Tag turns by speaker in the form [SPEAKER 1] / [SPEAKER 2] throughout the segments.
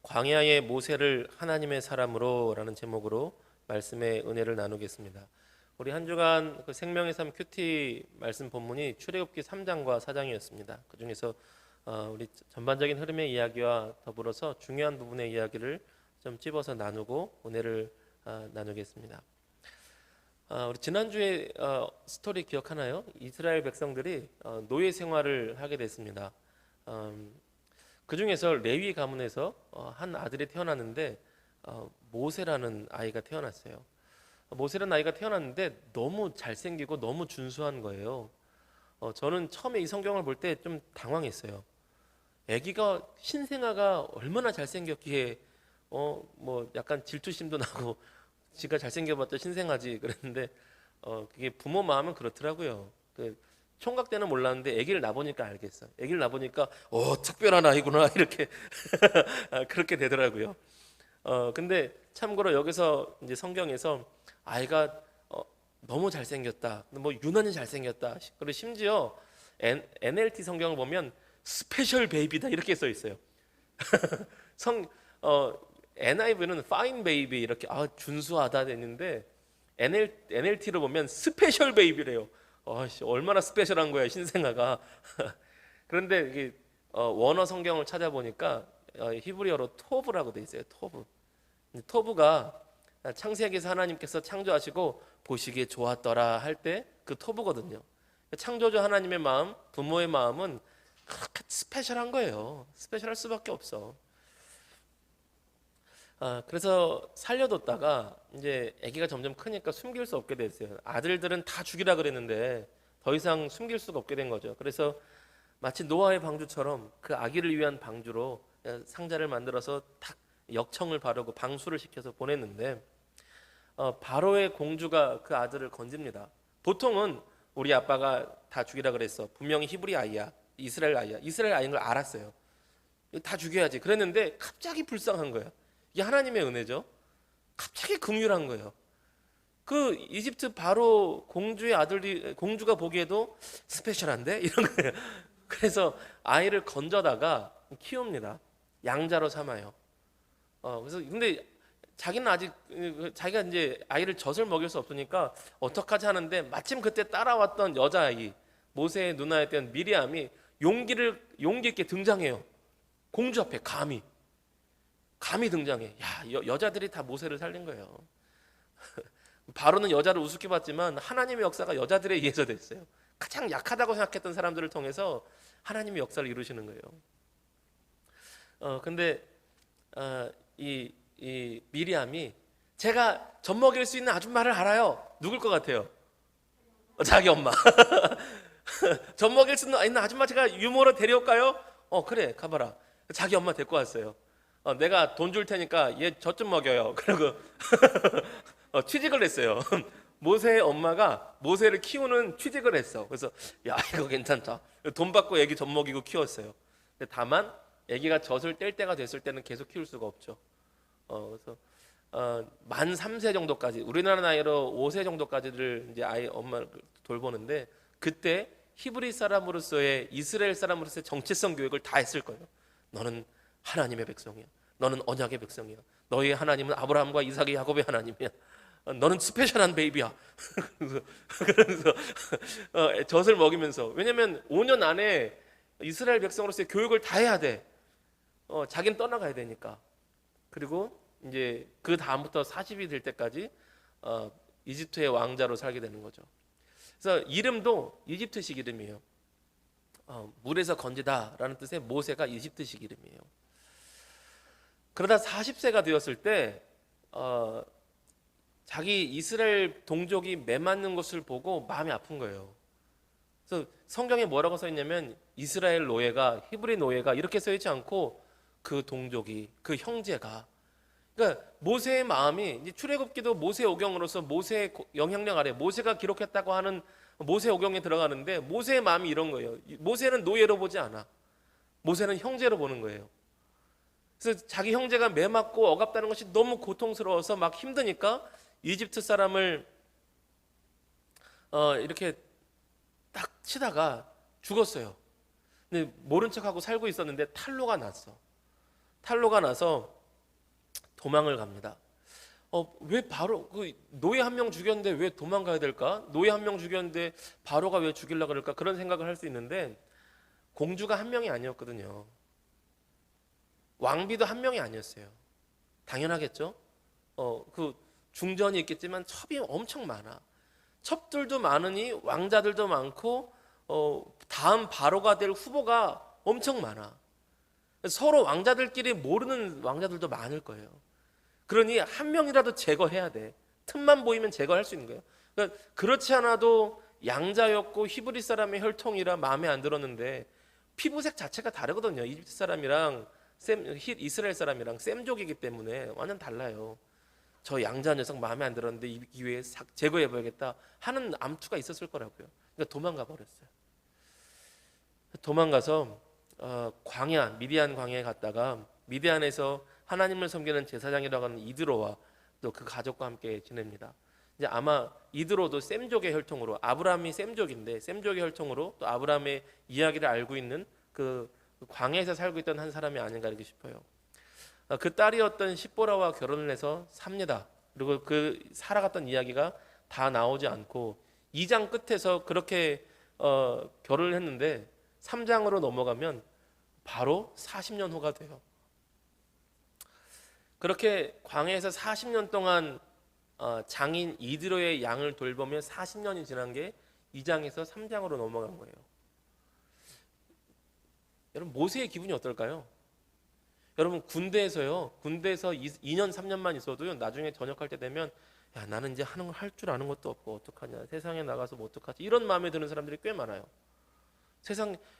[SPEAKER 1] 광야의 모세를 하나님의 사람으로 라는 제목으로 말씀의 은혜를 나누겠습니다. 우리 한 주간 그 생명의 삶 큐티 말씀 본문이 출애굽기 3장과 4장이었습니다. 그 중에서 우리 전반적인 흐름의 이야기와 더불어서 중요한 부분의 이야기를 좀 찝어서 나누고 은혜를 나누겠습니다. 우리 지난주에 스토리 기억하나요? 이스라엘 백성들이 노예 생활을 하게 됐습니다. 그 중에서 레위 가문에서 한 아들이 태어났는데 모세라는 아이가 태어났어요. 모세라는 아이가 태어났는데 너무 잘생기고 너무 준수한 거예요. 저는 처음에 이 성경을 볼 때 좀 당황했어요. 아기가 신생아가 얼마나 잘생겼기에 뭐 약간 질투심도 나고 지가 잘생겨봤자 신생아지 그랬는데 그게 부모 마음은 그렇더라고요. 총각 때는 몰랐는데 아기를 낳아보니까 알겠어. 아기를 낳아보니까 특별한 아이구나 이렇게 그렇게 되더라고요. 근데 참고로 여기서 이제 성경에서 아이가 너무 잘생겼다, 뭐 유난히 잘생겼다, 그리고 심지어 NLT 성경을 보면 스페셜 베이비다 이렇게 써 있어요. NIV는 fine baby 이렇게 준수하다 됐는데 NLT로 보면 스페셜 베이비래요. 얼마나 스페셜한 거야 신생아가. 그런데 이게 원어 성경을 찾아보니까 히브리어로 토브라고 돼 있어요. 토브가 창세기에서 하나님께서 창조하시고 보시기에 좋았더라 할 때 그 토브거든요. 창조주 하나님의 마음, 부모의 마음은 그렇게 스페셜한 거예요. 스페셜할 수밖에 없어. 그래서 살려뒀다가 이제 아기가 점점 크니까 숨길 수 없게 됐어요. 아들들은 다 죽이라 그랬는데 더 이상 숨길 수가 없게 된 거죠. 그래서 마치 노아의 방주처럼 그 아기를 위한 방주로 상자를 만들어서 탁 역청을 바르고 방수를 시켜서 보냈는데 바로의 공주가 그 아들을 건집니다. 보통은 우리 아빠가 다 죽이라 그랬어. 분명히 히브리 아이야, 이스라엘 아이야. 이스라엘 아이인 걸 알았어요. 다 죽여야지 그랬는데 갑자기 불쌍한 거야. 이게 하나님의 은혜죠. 갑자기 긍휼한 거예요. 그 이집트 바로 공주의 아들이, 공주가 보기에도 스페셜한데 이런 거예요. 그래서 아이를 건져다가 키웁니다. 양자로 삼아요. 그래서 근데 자기는 아직 자기가 이제 아이를 젖을 먹일 수 없으니까 어떡하지 하는데 마침 그때 따라왔던 여자아이, 모세의 누나였던 미리암이 용기 있게 등장해요. 공주 앞에 감히 등장해. 여자들이 다 모세를 살린 거예요. 바로는 여자를 우습게 봤지만 하나님의 역사가 여자들에 의해서 됐어요. 가장 약하다고 생각했던 사람들을 통해서 하나님의 역사를 이루시는 거예요. 근데 이 미리암이 제가 젖 먹일 수 있는 아줌마를 알아요. 누굴 것 같아요? 자기 엄마. 젖 먹일 수 있는 아줌마 제가 유모로 데려올까요? 그래 가봐라. 자기 엄마 데리고 왔어요. 내가 돈 줄 테니까 얘 젖 좀 먹여요. 그리고 취직을 했어요. 모세의 엄마가 모세를 키우는 취직을 했어. 그래서 이거 괜찮다. 돈 받고 애기 젖 먹이고 키웠어요. 근데 다만 애기가 젖을 뗄 때가 됐을 때는 계속 키울 수가 없죠. 그래서 만 3세 정도까지, 우리나라 나이로 5세 정도까지를 이제 아이 엄마를 돌보는데 그때 히브리 사람으로서의, 이스라엘 사람으로서의 정체성 교육을 다 했을 거예요. 너는 하나님의 백성이야. 너는 언약의 백성이야. 너희 하나님은 아브라함과 이삭의 야곱의 하나님이야. 너는 스페셜한 베이비야. 그러면서 젖을 먹이면서, 왜냐면 5년 안에 이스라엘 백성으로서의 교육을 다 해야 돼. 자기는 떠나가야 되니까. 그리고 이제 그 다음부터 40이 될 때까지 이집트의 왕자로 살게 되는 거죠. 그래서 이름도 이집트식 이름이에요. 물에서 건지다라는 뜻의 모세가 이집트식 이름이에요. 그러다 40세가 되었을 때 자기 이스라엘 동족이 매맞는 것을 보고 마음이 아픈 거예요. 그래서 성경에 뭐라고 써 있냐면 이스라엘 노예가, 히브리 노예가 이렇게 써 있지 않고 그 동족이, 그 형제가, 그러니까 모세의 마음이, 이제 출애굽기도 모세 오경으로서 모세의 영향력 아래 모세가 기록했다고 하는 모세 오경에 들어가는데 모세의 마음이 이런 거예요. 모세는 노예로 보지 않아. 모세는 형제로 보는 거예요. 그래서 자기 형제가 매맞고 억압다는 것이 너무 고통스러워서 막 힘드니까 이집트 사람을 이렇게 딱 치다가 죽었어요. 근데 모른 척하고 살고 있었는데 탈로가 나서 도망을 갑니다. 왜 바로 그 노예 한 명 죽였는데 왜 도망가야 될까? 노예 한 명 죽였는데 바로가 왜 죽이려고 그럴까? 그런 생각을 할 수 있는데 공주가 한 명이 아니었거든요. 왕비도 한 명이 아니었어요. 당연하겠죠? 그 중전이 있겠지만 첩이 엄청 많아. 첩들도 많으니 왕자들도 많고 다음 바로가 될 후보가 엄청 많아. 서로 왕자들끼리 모르는 왕자들도 많을 거예요. 그러니 한 명이라도 제거해야 돼. 틈만 보이면 제거할 수 있는 거예요. 그러니까 그렇지 않아도 양자였고 히브리 사람의 혈통이라 마음에 안 들었는데 피부색 자체가 다르거든요. 이집트 사람이랑 이스라엘 사람이랑 셈족이기 때문에 완전 달라요. 저 양자 녀석 마음에 안 들었는데 이 기회에 제거해봐야겠다 하는 암투가 있었을 거라고요. 그러니까 도망가 버렸어요. 도망가서 광야 미디안 광야에 갔다가 미디안에서 하나님을 섬기는 제사장이라고 하는 이드로와 또 그 가족과 함께 지냅니다. 이제 아마 이드로도 셈족의 혈통으로 아브라함이 셈족인데 셈족의 혈통으로 또 아브라함의 이야기를 알고 있는 그 광야에서 살고 있던 한 사람이 아닌가 이렇게 싶어요. 그 딸이었던 십보라와 결혼을 해서 삽니다. 그리고 그 살아갔던 이야기가 다 나오지 않고 2장 끝에서 그렇게 결혼을 했는데 3장으로 넘어가면 바로 40년 후가 돼요. 그렇게 광야에서 40년 동안 장인 이드로의 양을 돌보며 40년이 지난 게 2장에서 3장으로 넘어간 거예요. 여러분 모세의 기분이 어떨까요? 여러분 군대에서 2년 3년만 있어도요 나중에 전역할 때 되면 야 나는 이제 하는 걸 할 줄 아는 것도 없고 어떡하냐 세상에 나가서 뭐 어떡하지 이런 마음에 드는 사람들이 꽤 많아요.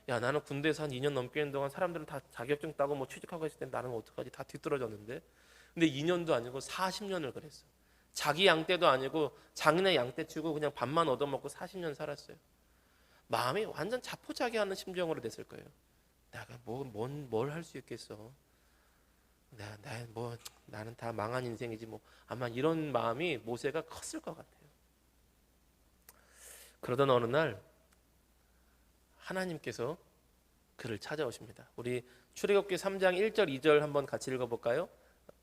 [SPEAKER 1] 야 나는 군대에서 한 2년 넘게 있는 동안 사람들은 다 자격증 따고 뭐 취직하고 있을 때 나는 어떡하지 다 뒤떨어졌는데 근데 2년도 아니고 40년을 그랬어. 자기 양 떼도 아니고 장인의 양 떼 치고 그냥 밥만 얻어먹고 40년 살았어요. 마음이 완전 자포자기하는 심정으로 됐을 거예요. 내가 뭘 할 수 있겠어. 나는 다 망한 인생이지 뭐 아마 이런 마음이 모세가 컸을 것 같아요. 그러던 어느 날 하나님께서 그를 찾아오십니다. 우리 출애굽기 3장 1절 2절 한번 같이 읽어볼까요?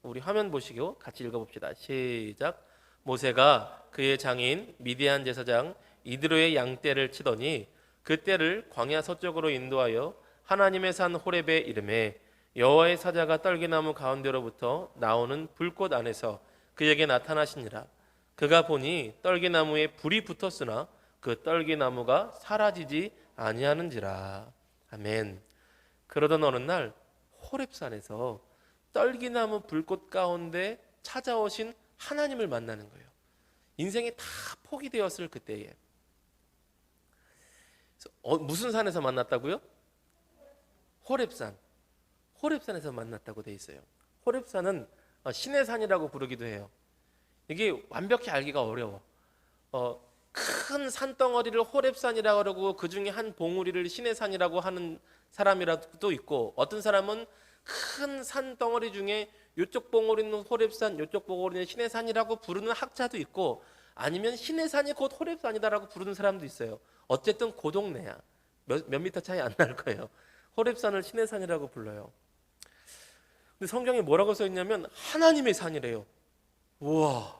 [SPEAKER 1] 우리 화면 보시고 같이 읽어봅시다. 시작. 모세가 그의 장인 미디안 제사장 이드로의 양떼를 치더니 그 떼를 광야 서쪽으로 인도하여 하나님의 산 호렙에 이르매 여호와의 사자가 떨기나무 가운데로부터 나오는 불꽃 안에서 그에게 나타나시니라. 그가 보니 떨기나무에 불이 붙었으나 그 떨기나무가 사라지지 아니하는지라. 아멘. 그러던 어느 날 호렙산에서 떨기나무 불꽃 가운데 찾아오신 하나님을 만나는 거예요. 인생이 다 포기되었을 그때에. 무슨 산에서 만났다고요? 호렙산. 호렙산에서 만났다고 돼 있어요. 호렙산은 신의 산이라고 부르기도 해요. 이게 완벽히 알기가 어려워. 큰 산덩어리를 호렙산이라고 그러고 그 중에 한 봉우리를 신의 산이라고 하는 사람이라도 있고 어떤 사람은 큰 산덩어리 중에 이쪽 봉우리는 호렙산, 이쪽 봉우리는 신의 산이라고 부르는 학자도 있고 아니면 신의 산이 곧 호렙산이다라고 부르는 사람도 있어요. 어쨌든 그 동네야. 몇 미터 차이 안 날 거예요. 호렙산을 신의 산이라고 불러요. 근데 성경에 뭐라고 써 있냐면 하나님의 산이래요. 우와,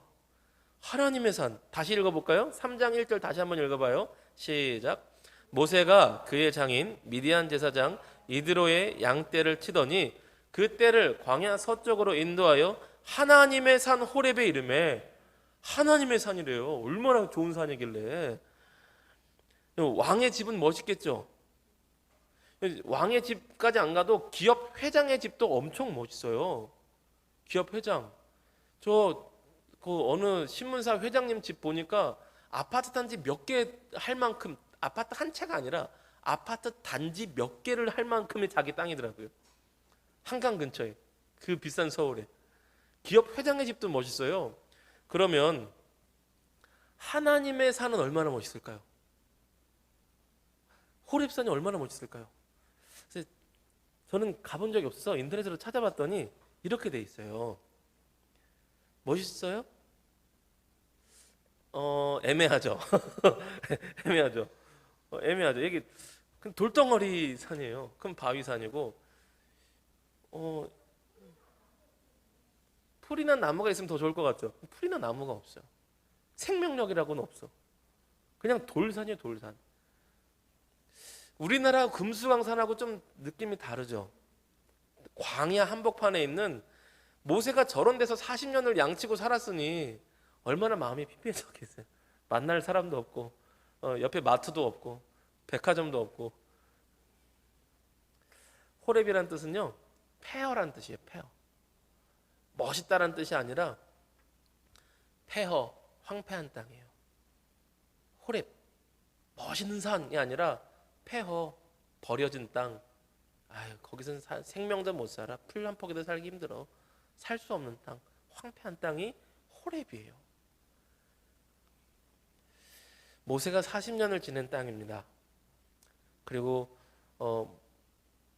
[SPEAKER 1] 하나님의 산. 다시 읽어볼까요? 3장 1절 다시 한번 읽어봐요. 시작. 모세가 그의 장인 미디안 제사장 이드로의 양떼를 치더니 그 떼를 광야 서쪽으로 인도하여 하나님의 산 호렙에 이르매. 하나님의 산이래요. 얼마나 좋은 산이길래. 왕의 집은 멋있겠죠. 왕의 집까지 안 가도 기업 회장의 집도 엄청 멋있어요. 기업 회장. 그 어느 신문사 회장님 집 보니까 아파트 단지 몇 개 할 만큼 아파트 한 채가 아니라 아파트 단지 몇 개를 할 만큼의 자기 땅이더라고요. 한강 근처에 그 비싼 서울에 기업 회장의 집도 멋있어요. 그러면 하나님의 산은 얼마나 멋있을까요? 호렙산이 얼마나 멋있을까요? 그래서 저는 가본 적이 없어서 인터넷으로 찾아봤더니 이렇게 돼 있어요. 멋있어요? 애매하죠. 애매하죠. 애매하죠. 이게 돌덩어리 산이에요. 큰 바위 산이고 풀이나 나무가 있으면 더 좋을 것 같죠. 풀이나 나무가 없어요. 생명력이라고는 없어. 그냥 돌산이에요, 돌산. 우리나라 금수강산하고 좀 느낌이 다르죠. 광야 한복판에 있는 모세가 저런 데서 40년을 양치고 살았으니 얼마나 마음이 피폐해졌겠어요. 만날 사람도 없고 옆에 마트도 없고 백화점도 없고. 호렙이란 뜻은요, 폐허란 뜻이에요. 폐허. 멋있다란 뜻이 아니라 폐허, 황폐한 땅이에요. 호렙, 멋있는 산이 아니라 폐허, 버려진 땅. 아유, 거기서는 생명도 못 살아. 풀 한 포기도 살기 힘들어. 살 수 없는 땅, 황폐한 땅이 호렙이에요. 모세가 40년을 지낸 땅입니다. 그리고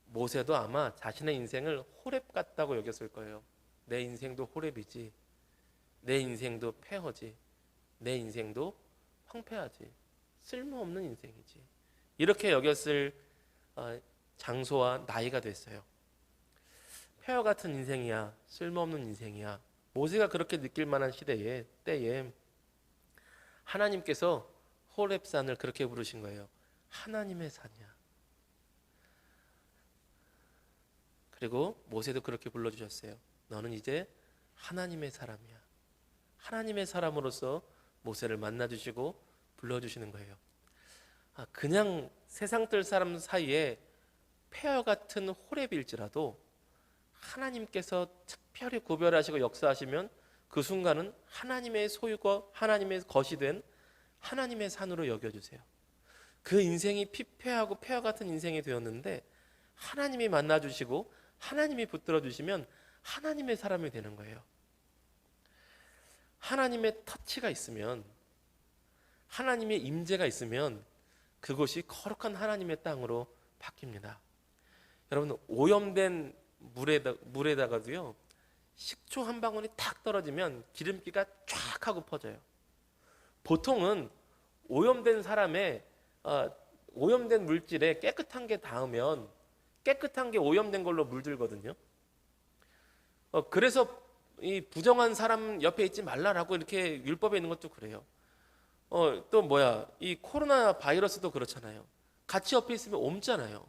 [SPEAKER 1] 모세도 아마 자신의 인생을 호렙 같다고 여겼을 거예요. 내 인생도 호렙이지, 내 인생도 폐허지, 내 인생도 황폐하지, 쓸모없는 인생이지, 이렇게 여겼을 장소와 나이가 됐어요. 폐허 같은 인생이야, 쓸모없는 인생이야. 모세가 그렇게 느낄 만한 때에 하나님께서 호렙산을 그렇게 부르신 거예요. 하나님의 산이야. 그리고 모세도 그렇게 불러주셨어요. 너는 이제 하나님의 사람이야. 하나님의 사람으로서 모세를 만나주시고 불러주시는 거예요. 그냥 세상 뜰 사람 사이에 폐허 같은 호렙일지라도 하나님께서 특별히 구별하시고 역사하시면 그 순간은 하나님의 소유고 하나님의 것이 된 하나님의 산으로 여겨주세요. 그 인생이 피폐하고 폐허 같은 인생이 되었는데 하나님이 만나주시고 하나님이 붙들어 주시면 하나님의 사람이 되는 거예요. 하나님의 터치가 있으면, 하나님의 임재가 있으면 그곳이 거룩한 하나님의 땅으로 바뀝니다. 여러분, 오염된 물에다가도요, 식초 한 방울이 탁 떨어지면 기름기가 쫙 하고 퍼져요. 보통은 오염된 물질에 깨끗한 게 닿으면 깨끗한 게 오염된 걸로 물들거든요. 그래서 이 부정한 사람 옆에 있지 말라라고 이렇게 율법에 있는 것도 그래요. 이 코로나 바이러스도 그렇잖아요. 같이 옆에 있으면 옮잖아요.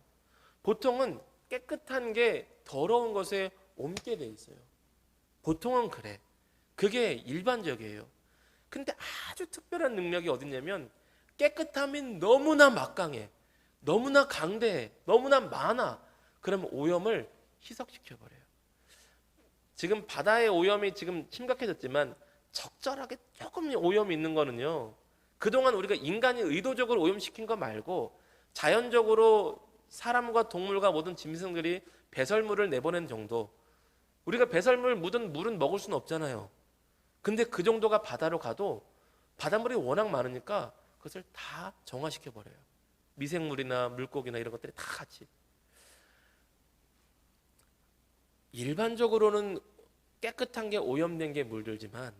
[SPEAKER 1] 보통은 깨끗한 게 더러운 것에 옮게 돼 있어요. 보통은 그래. 그게 일반적이에요. 근데 아주 특별한 능력이 어딨냐면, 깨끗함이 너무나 막강해, 너무나 강대해, 너무나 많아. 그러면 오염을 희석시켜버려요. 지금 바다의 오염이 지금 심각해졌지만 적절하게 조금 오염이 있는 거는요, 그동안 우리가 인간이 의도적으로 오염시킨 거 말고 자연적으로 사람과 동물과 모든 짐승들이 배설물을 내보낸 정도. 우리가 배설물 묻은 물은 먹을 수는 없잖아요. 근데 그 정도가 바다로 가도 바닷물이 워낙 많으니까 그것을 다 정화시켜버려요. 미생물이나 물고기나 이런 것들이 다 같이. 일반적으로는 깨끗한 게 오염된 게 물들지만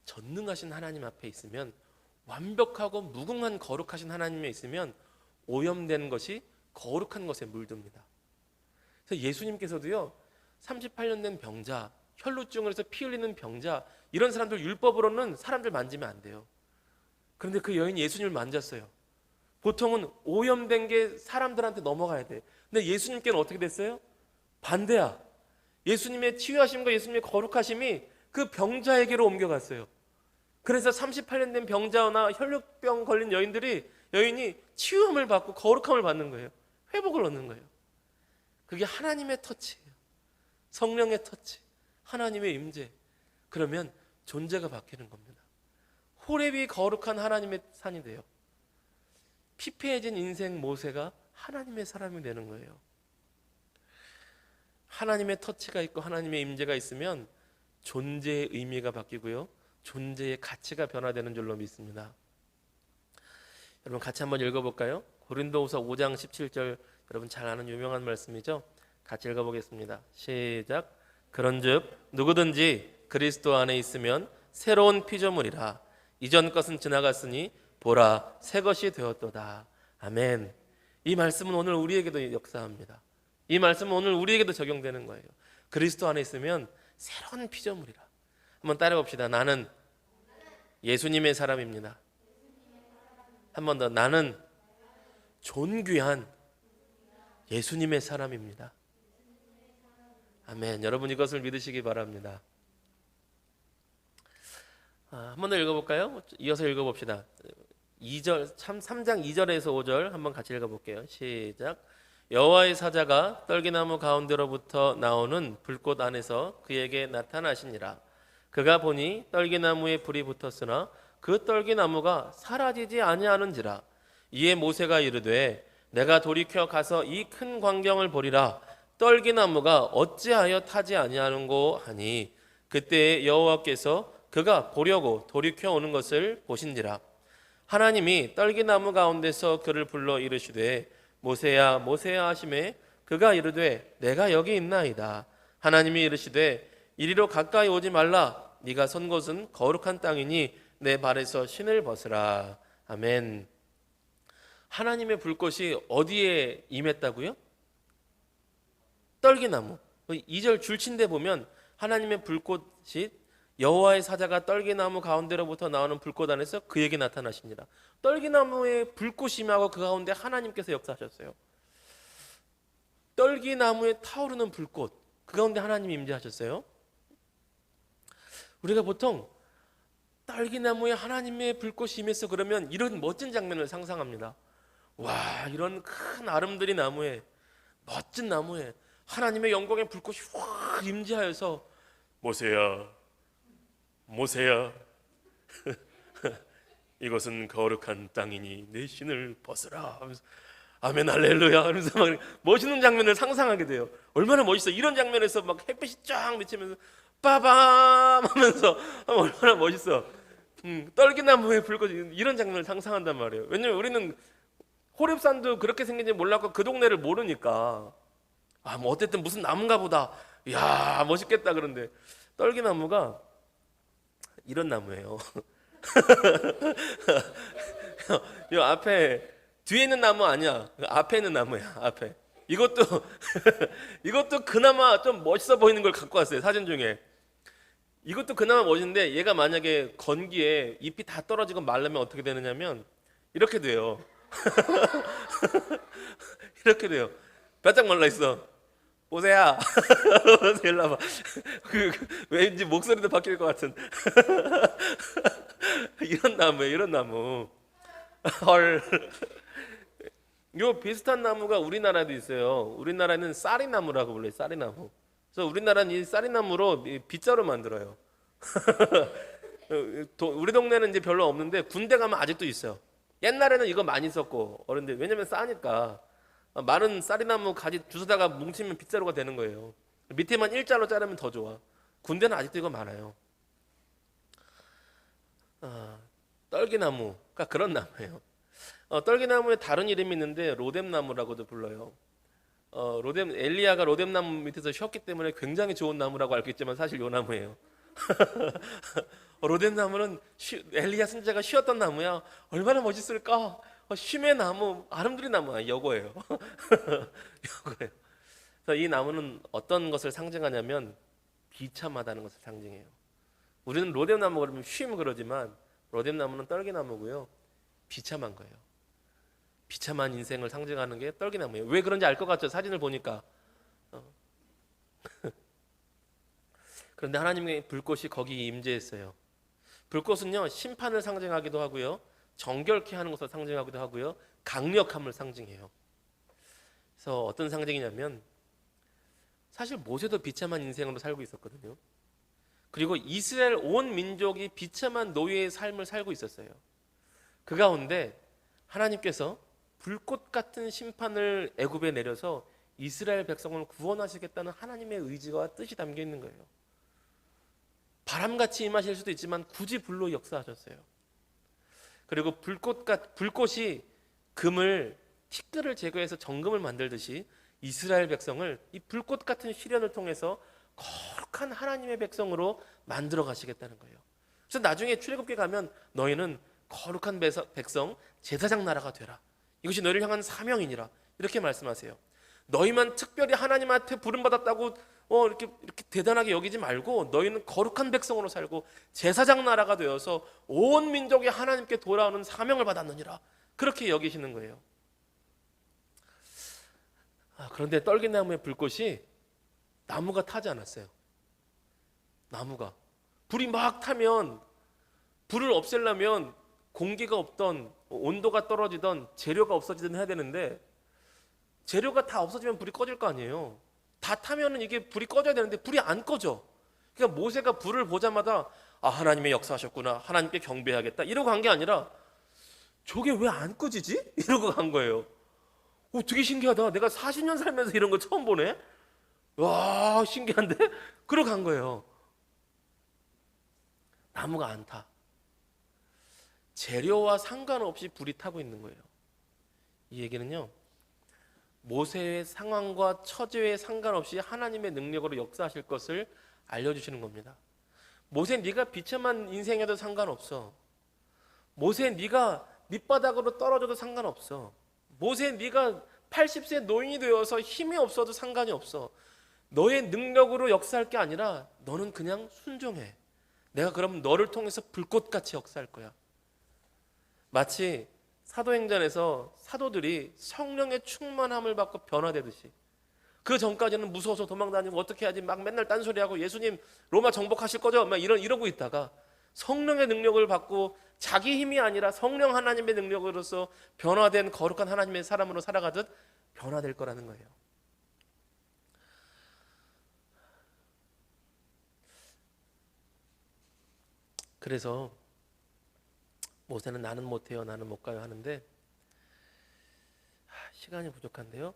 [SPEAKER 1] 전능하신 하나님 앞에 있으면, 완벽하고 무궁한 거룩하신 하나님에 있으면 오염된 것이 거룩한 것에 물듭니다. 그래서 예수님께서도요, 38년 된 병자, 혈루증을 해서 피 흘리는 병자, 이런 사람들 율법으로는 사람들 만지면 안 돼요. 그런데 그 여인이 예수님을 만졌어요. 보통은 오염된 게 사람들한테 넘어가야 돼. 근데 예수님께는 어떻게 됐어요? 반대야. 예수님의 치유하심과 예수님의 거룩하심이 그 병자에게로 옮겨갔어요. 그래서 38년 된 병자나 혈루병 걸린 여인이 치유함을 받고 거룩함을 받는 거예요. 회복을 얻는 거예요. 그게 하나님의 터치예요. 성령의 터치, 하나님의 임재. 그러면 존재가 바뀌는 겁니다. 호렙이 거룩한 하나님의 산이 돼요. 피폐해진 인생 모세가 하나님의 사람이 되는 거예요. 하나님의 터치가 있고 하나님의 임재가 있으면 존재의 의미가 바뀌고요, 존재의 가치가 변화되는 줄로 믿습니다. 여러분, 같이 한번 읽어볼까요? 고린도후서 5장 17절, 여러분 잘 아는 유명한 말씀이죠. 같이 읽어보겠습니다. 시작. 그런즉 누구든지 그리스도 안에 있으면 새로운 피조물이라. 이전 것은 지나갔으니 보라, 새 것이 되었도다. 아멘. 이 말씀은 오늘 우리에게도 역사합니다. 이 말씀은 오늘 우리에게도 적용되는 거예요. 그리스도 안에 있으면 새로운 피조물이라. 한번 따라해 봅시다. 나는 예수님의 사람입니다. 한 번 더. 나는 존귀한 예수님의 사람입니다. 아멘. 여러분 이것을 믿으시기 바랍니다. 한 번 더 읽어볼까요? 이어서 읽어봅시다. 2절, 3장 2절에서 5절 한번 같이 읽어볼게요. 시작. 여호와의 사자가 떨기나무 가운데로부터 나오는 불꽃 안에서 그에게 나타나시니라. 그가 보니 떨기나무에 불이 붙었으나 그 떨기나무가 사라지지 아니하는지라. 이에 모세가 이르되 내가 돌이켜 가서 이 큰 광경을 보리라. 떨기나무가 어찌하여 타지 아니하는고 하니 그때 여호와께서 그가 보려고 돌이켜 오는 것을 보신지라. 하나님이 떨기나무 가운데서 그를 불러 이르시되 모세야 모세야 하시매 그가 이르되 내가 여기 있나이다. 하나님이 이르시되 이리로 가까이 오지 말라. 네가 선 곳은 거룩한 땅이니 내 발에서 신을 벗으라. 아멘. 하나님의 불꽃이 어디에 임했다고요? 떨기나무. 2절 줄친데 보면 하나님의 불꽃이 여호와의 사자가 떨기나무 가운데로부터 나오는 불꽃 안에서 그에게 나타나십니다. 떨기나무에 불꽃이 임하고 그 가운데 하나님께서 역사하셨어요. 떨기나무에 타오르는 불꽃, 그 가운데 하나님이 임재하셨어요. 우리가 보통 떨기나무에 하나님의 불꽃이 임해서 그러면 이런 멋진 장면을 상상합니다. 와, 이런 큰 아름드리 나무에, 멋진 나무에 하나님의 영광의 불꽃이 확 임재하여서 모세야 모세야 이것은 거룩한 땅이니 내 신을 벗으라 하면서 아멘 할렐루야 하면서 막 멋있는 장면을 상상하게 돼요. 얼마나 멋있어. 이런 장면에서 막 햇빛이 쫙 비치면서 빠밤 하면서 얼마나 멋있어. 떨기나무에 불꽃 이런 장면을 상상한단 말이에요. 왜냐면 우리는 호렙산도 그렇게 생긴지 몰랐고 그 동네를 모르니까 뭐 어쨌든 무슨 나무인가 보다. 이야 멋있겠다. 그런데 떨기나무가 이런 나무예요. 이 앞에 뒤에 있는 나무 아니야. 앞에 있는 나무야. 앞에. 이것도 이것도 그나마 좀 멋있어 보이는 걸 갖고 왔어요. 사진 중에. 이것도 그나마 멋있는데 얘가 만약에 건기에 잎이 다 떨어지고 말르면 어떻게 되느냐면 이렇게 돼요. 이렇게 돼요. 바짝 말라 있어. 보세요. 일로 와봐. 왠지 목소리도 바뀔 것 같은. 이런 나무예요. 이런 나무. 헐. 요 비슷한 나무가 우리나라에도 있어요. 우리나라는 쌀이나무라고 불러요. 쌀이나무. 그래서 우리나라는 이 쌀이나무로 빗자루 만들어요. 우리 동네는 이제 별로 없는데 군대 가면 아직도 있어요. 옛날에는 이거 많이 썼고 어른들 왜냐면 싸니까 마른 쌀이나무 가지 주워다가 뭉치면 빗자루가 되는 거예요. 밑에만 일자로 자르면 더 좋아. 군대는 아직도 이거 많아요. 떨기나무가 그런 나무예요. 떨기나무에 다른 이름이 있는데 로뎀나무라고도 불러요. 엘리야가 로뎀나무 밑에서 쉬었기 때문에 굉장히 좋은 나무라고 알고 있지만 사실 요 나무예요. 로뎀나무는 엘리야 선지자가 쉬었던 나무야. 얼마나 멋있을까? 쉼의 나무, 아름드리 나무야. 요거예요. 요거예요. 그래서 이 나무는 어떤 것을 상징하냐면 비참하다는 것을 상징해요. 우리는 로뎀나무 그러면 쉼 그러지만 로뎀나무는 떨기나무고요. 비참한 거예요. 비참한 인생을 상징하는 게 떨기나무예요. 왜 그런지 알 것 같죠? 사진을 보니까. 그런데 하나님의 불꽃이 거기 임재했어요. 불꽃은요 심판을 상징하기도 하고요, 정결케 하는 것을 상징하기도 하고요, 강력함을 상징해요. 그래서 어떤 상징이냐면 사실 모세도 비참한 인생으로 살고 있었거든요. 그리고 이스라엘 온 민족이 비참한 노예의 삶을 살고 있었어요. 그 가운데 하나님께서 불꽃 같은 심판을 애굽에 내려서 이스라엘 백성을 구원하시겠다는 하나님의 의지와 뜻이 담겨 있는 거예요. 바람같이 임하실 수도 있지만 굳이 불로 역사하셨어요. 그리고 불꽃이 금을 티끌을 제거해서 정금을 만들듯이 이스라엘 백성을 이 불꽃 같은 시련을 통해서 거룩한 하나님의 백성으로 만들어 가시겠다는 거예요. 그래서 나중에 출애굽기 가면 너희는 거룩한 백성 제사장 나라가 되라. 이것이 너희를 향한 사명이니라. 이렇게 말씀하세요. 너희만 특별히 하나님한테 부름받았다고 이렇게 대단하게 여기지 말고 너희는 거룩한 백성으로 살고 제사장 나라가 되어서 온 민족이 하나님께 돌아오는 사명을 받았느니라. 그렇게 여기시는 거예요. 그런데 떨기나무의 불꽃이 나무가 타지 않았어요. 나무가 불이 막 타면 불을 없애려면 공기가 없던 온도가 떨어지던 재료가 없어지든 해야 되는데 재료가 다 없어지면 불이 꺼질 거 아니에요. 다 타면은 이게 불이 꺼져야 되는데 불이 안 꺼져. 그러니까 모세가 불을 보자마자 하나님의 역사하셨구나, 하나님께 경배해야겠다 이러고 간 게 아니라 저게 왜 안 꺼지지? 이러고 간 거예요. 되게 신기하다. 내가 40년 살면서 이런 거 처음 보네. 와, 신기한데? 그러고 간 거예요. 나무가 안 타. 재료와 상관없이 불이 타고 있는 거예요. 이 얘기는요, 모세의 상황과 처지에 상관없이 하나님의 능력으로 역사하실 것을 알려주시는 겁니다. 모세, 네가 비참한 인생에도 상관없어. 모세, 네가 밑바닥으로 떨어져도 상관없어. 모세, 네가 80세 노인이 되어서 힘이 없어도 상관이 없어. 너의 능력으로 역사할 게 아니라 너는 그냥 순종해. 내가 그럼 너를 통해서 불꽃같이 역사할 거야. 마치 사도행전에서 사도들이 성령의 충만함을 받고 변화되듯이, 그 전까지는 무서워서 도망다니고 어떻게 해야지 막 맨날 딴소리하고 예수님 로마 정복하실 거죠? 막 이러고 있다가 성령의 능력을 받고 자기 힘이 아니라 성령 하나님의 능력으로서 변화된 거룩한 하나님의 사람으로 살아가듯 변화될 거라는 거예요. 그래서 모세는 나는 못해요, 나는 못 가요 하는데 시간이 부족한데요.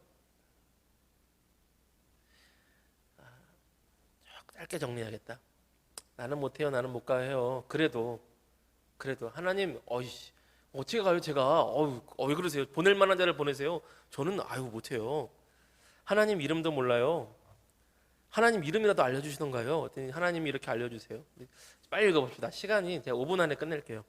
[SPEAKER 1] 짧게 정리하겠다. 나는 못해요, 나는 못 가요 해요. 그래도 하나님, 어떻게 가요? 제가 왜 그러세요? 보낼 만한 자를 보내세요. 저는 못해요. 하나님 이름도 몰라요. 하나님 이름이라도 알려주시던가요? 하나님이 이렇게 알려주세요. 빨리 읽어봅시다. 시간이 제가 5분 안에 끝낼게요.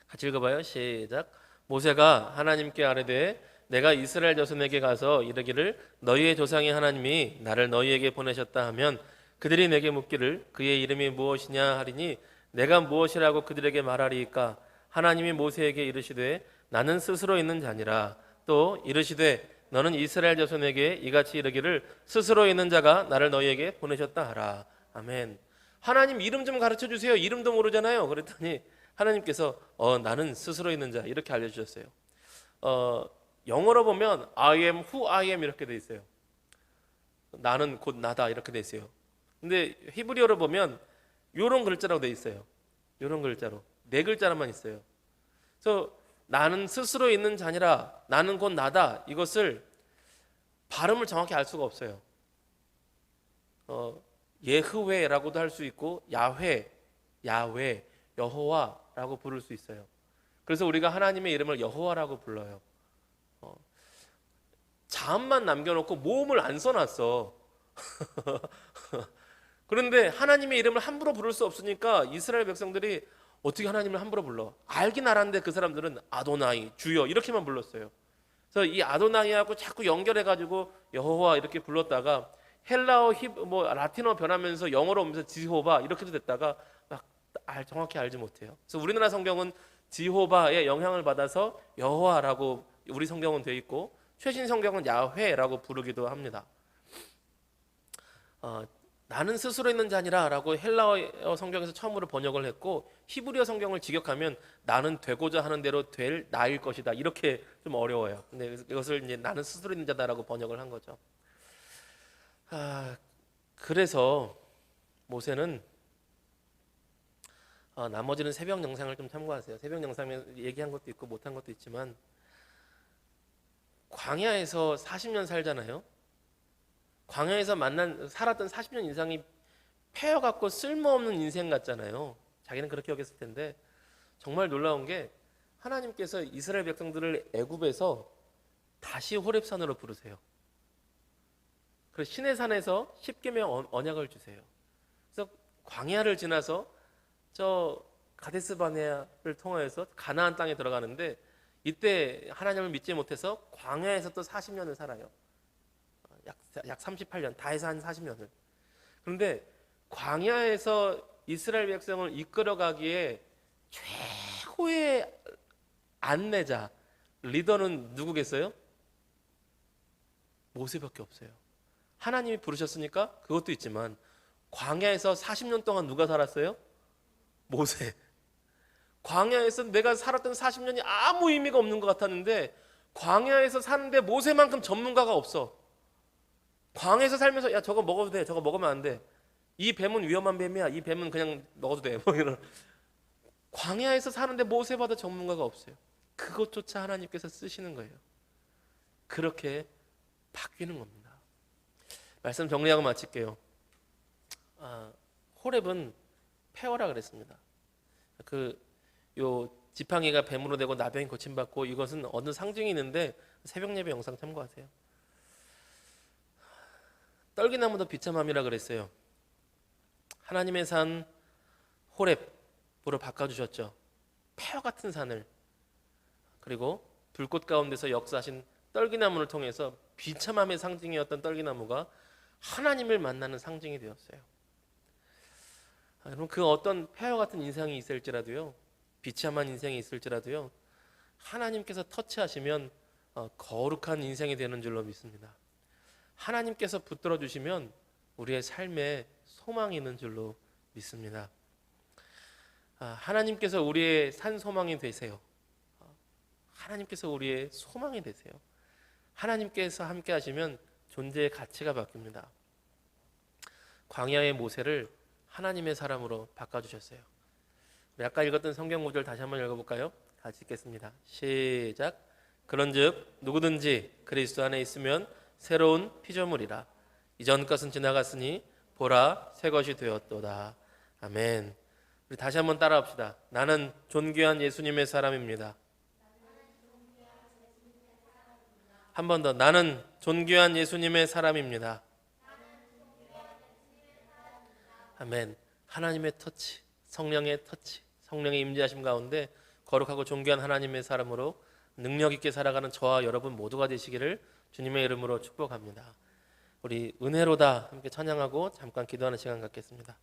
[SPEAKER 1] 같이 읽어봐요. 시작. 모세가 하나님께 아뢰되 내가 이스라엘 자손에게 가서 이르기를 너희의 조상의 하나님이 나를 너희에게 보내셨다 하면 그들이 내게 묻기를 그의 이름이 무엇이냐 하리니 내가 무엇이라고 그들에게 말하리이까. 하나님이 모세에게 이르시되 나는 스스로 있는 자니라. 또 이르시되 너는 이스라엘 자손에게 이같이 이르기를 스스로 있는 자가 나를 너희에게 보내셨다 하라. 아멘. 하나님 이름 좀 가르쳐 주세요. 이름도 모르잖아요. 그랬더니 하나님께서 나는 스스로 있는 자 이렇게 알려주셨어요. 영어로 보면 I am who I am 이렇게 돼 있어요. 나는 곧 나다 이렇게 돼 있어요. 근데 히브리어로 보면 요런 글자로 돼 있어요. 요런 글자로 4글자로만 있어요. 그래서 나는 스스로 있는 자니라, 나는 곧 나다, 이것을 발음을 정확히 알 수가 없어요. 예흐웨라고도 할 수 있고 야훼, 야훼, 여호와라고 부를 수 있어요. 그래서 우리가 하나님의 이름을 여호와라고 불러요. 자음만 남겨놓고 모음을 안 써놨어. 그런데 하나님의 이름을 함부로 부를 수 없으니까 이스라엘 백성들이 어떻게 하나님을 함부로 불러? 알긴 알았는데 그 사람들은 아도나이, 주여 이렇게만 불렀어요. 그래서 이 아도나이하고 자꾸 연결해가지고 여호와 이렇게 불렀다가 헬라어, 라틴어 변하면서 영어로 오면서 지호바 이렇게도 됐다가 막 정확히 알지 못해요. 그래서 우리나라 성경은 지호바의 영향을 받아서 여호와라고 우리 성경은 되어 있고 최신 성경은 야훼라고 부르기도 합니다. 나는 스스로 있는 자니라 라고 헬라어 성경에서 처음으로 번역을 했고 히브리어 성경을 직역하면 나는 되고자 하는 대로 될 나일 것이다 이렇게 좀 어려워요. 근데 이것을 이제 나는 스스로 있는 자다라고 번역을 한 거죠. 그래서 모세는 나머지는 새벽 영상을 좀 참고하세요. 새벽 영상에 얘기한 것도 있고 못한 것도 있지만 광야에서 40년 살잖아요. 광야에서 살았던 40년 이상이 패여갖고 쓸모없는 인생 같잖아요. 자기는 그렇게 여겼을 텐데 정말 놀라운 게 하나님께서 이스라엘 백성들을 애굽에서 다시 호렙산으로 부르세요. 그래서 시내산에서 십계명 언약을 주세요. 그래서 광야를 지나서 저 가데스 바네아를 통하여서 가나안 땅에 들어가는데 이때 하나님을 믿지 못해서 광야에서 또 40년을 살아요. 약 38년, 다 해서 한 40년을. 그런데 광야에서 이스라엘 백성을 이끌어가기에 최고의 안내자, 리더는 누구겠어요? 모세밖에 없어요. 하나님이 부르셨으니까 그것도 있지만 광야에서 40년 동안 누가 살았어요? 모세. 광야에서 내가 살았던 40년이 아무 의미가 없는 것 같았는데 광야에서 사는데 모세만큼 전문가가 없어. 광야에서 살면서 야 저거 먹어도 돼, 저거 먹으면 안 돼. 이 뱀은 위험한 뱀이야. 이 뱀은 그냥 먹어도 돼. 뭐 이런. 광야에서 사는데 모세보다 전문가가 없어요. 그것조차 하나님께서 쓰시는 거예요. 그렇게 바뀌는 겁니다. 말씀 정리하고 마칠게요. 호렙은 폐허라 그랬습니다. 요 지팡이가 뱀으로 되고 나병이 고침받고 이것은 어느 상징이 있는데 새벽 예배 영상 참고하세요. 떨기나무도 비참함이라 그랬어요. 하나님의 산 호렙으로 바꿔주셨죠. 폐허 같은 산을. 그리고 불꽃 가운데서 역사하신 떨기나무를 통해서 비참함의 상징이었던 떨기나무가 하나님을 만나는 상징이 되었어요. 그럼 그 어떤 폐허 같은 인생이 있을지라도요, 비참한 인생이 있을지라도요, 하나님께서 터치하시면 거룩한 인생이 되는 줄로 믿습니다. 하나님께서 붙들어 주시면 우리의 삶에 소망이 있는 줄로 믿습니다. 하나님께서 우리의 산 소망이 되세요. 하나님께서 우리의 소망이 되세요. 하나님께서 함께 하시면 존재의 가치가 바뀝니다. 광야의 모세를 하나님의 사람으로 바꿔주셨어요. 우리 아까 읽었던 성경 구절 다시 한번 읽어볼까요? 같이 읽겠습니다. 시작. 그런즉 누구든지 그리스도 안에 있으면 새로운 피조물이라. 이전 것은 지나갔으니 보라 새 것이 되었도다. 아멘. 우리 다시 한번 따라합시다. 나는 존귀한 예수님의 사람입니다. 한 번 더. 나는 존귀한 예수님의 사람입니다. 아멘. 하나님의 터치, 성령의 터치, 성령의 임재하심 가운데 거룩하고 존귀한 하나님의 사람으로 능력 있게 살아가는 저와 여러분 모두가 되시기를 주님의 이름으로 축복합니다. 우리 은혜로다 함께 찬양하고 잠깐 기도하는 시간 갖겠습니다.